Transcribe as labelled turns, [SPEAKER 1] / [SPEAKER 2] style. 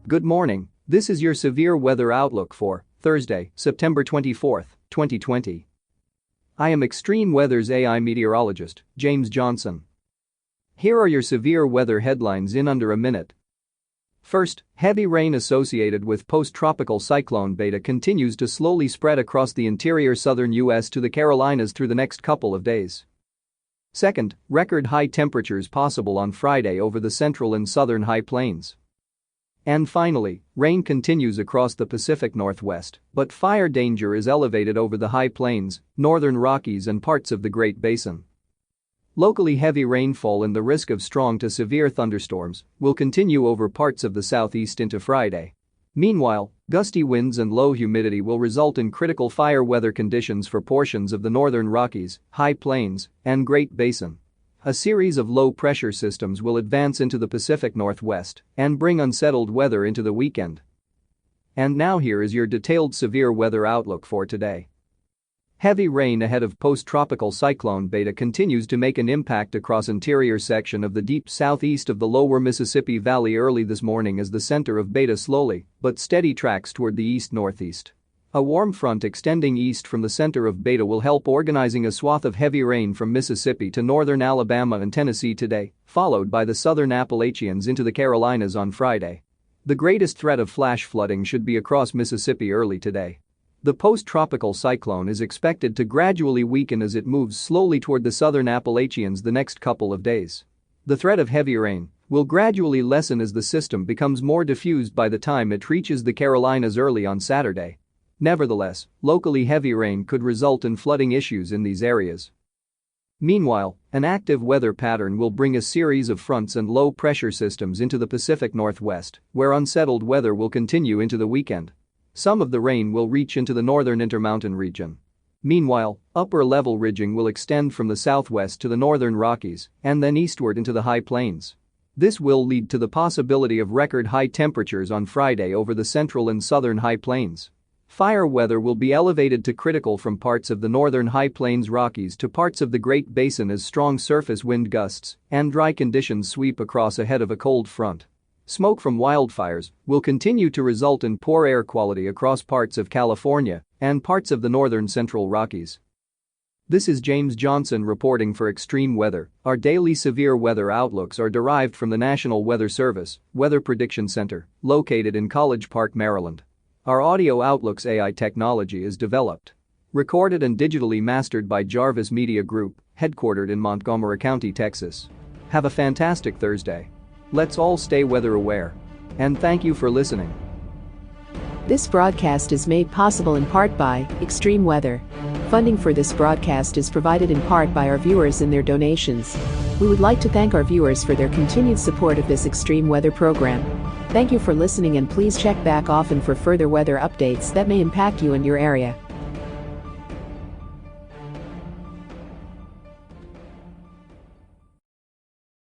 [SPEAKER 1] Good morning, this is your severe weather outlook for Thursday, September 24, 2020. I am Extreme Weather's AI meteorologist, James Johnson. Here are your severe weather headlines in under a minute. First, heavy rain associated with post-tropical cyclone Beta continues to slowly spread across the interior southern U.S. to the Carolinas through the next couple of days. Second, record high temperatures possible on Friday over the central and southern high plains. And finally, rain continues across the Pacific Northwest, but fire danger is elevated over the high plains, Northern Rockies and parts of the Great Basin. Locally heavy rainfall and the risk of strong to severe thunderstorms will continue over parts of the southeast into Friday. Meanwhile, gusty winds and low humidity will result in critical fire weather conditions for portions of the Northern Rockies, High Plains, and Great Basin. A series of low-pressure systems will advance into the Pacific Northwest and bring unsettled weather into the weekend. And now here is your detailed severe weather outlook for today. Heavy rain ahead of post-tropical cyclone Beta continues to make an impact across interior section of the deep southeast of the lower Mississippi Valley early this morning as the center of Beta slowly but steady tracks toward the east-northeast. A warm front extending east from the center of Beta will help organizing a swath of heavy rain from Mississippi to northern Alabama and Tennessee today, followed by the southern Appalachians into the Carolinas on Friday. The greatest threat of flash flooding should be across Mississippi early today. The post-tropical cyclone is expected to gradually weaken as it moves slowly toward the southern Appalachians the next couple of days. The threat of heavy rain will gradually lessen as the system becomes more diffused by the time it reaches the Carolinas early on Saturday. Nevertheless, locally heavy rain could result in flooding issues in these areas. Meanwhile, an active weather pattern will bring a series of fronts and low-pressure systems into the Pacific Northwest, where unsettled weather will continue into the weekend. Some of the rain will reach into the northern Intermountain region. Meanwhile, upper-level ridging will extend from the southwest to the Northern Rockies and then eastward into the High Plains. This will lead to the possibility of record high temperatures on Friday over the central and southern High Plains. Fire weather will be elevated to critical from parts of the northern High Plains Rockies to parts of the Great Basin as strong surface wind gusts and dry conditions sweep across ahead of a cold front. Smoke from wildfires will continue to result in poor air quality across parts of California and parts of the northern central Rockies. This is James Johnson reporting for Extreme Weather. Our daily severe weather outlooks are derived from the National Weather Service Weather Prediction Center, located in College Park, Maryland. Our audio outlooks AI technology is developed, recorded and digitally mastered by Jarvis Media Group, headquartered in Montgomery County, Texas. Have a fantastic Thursday. Let's all stay weather aware. And thank you for listening.
[SPEAKER 2] This broadcast is made possible in part by Extreme Weather. Funding for this broadcast is provided in part by our viewers and their donations. We would like to thank our viewers for their continued support of this extreme weather program. Thank you for listening, and please check back often for further weather updates that may impact you and your area.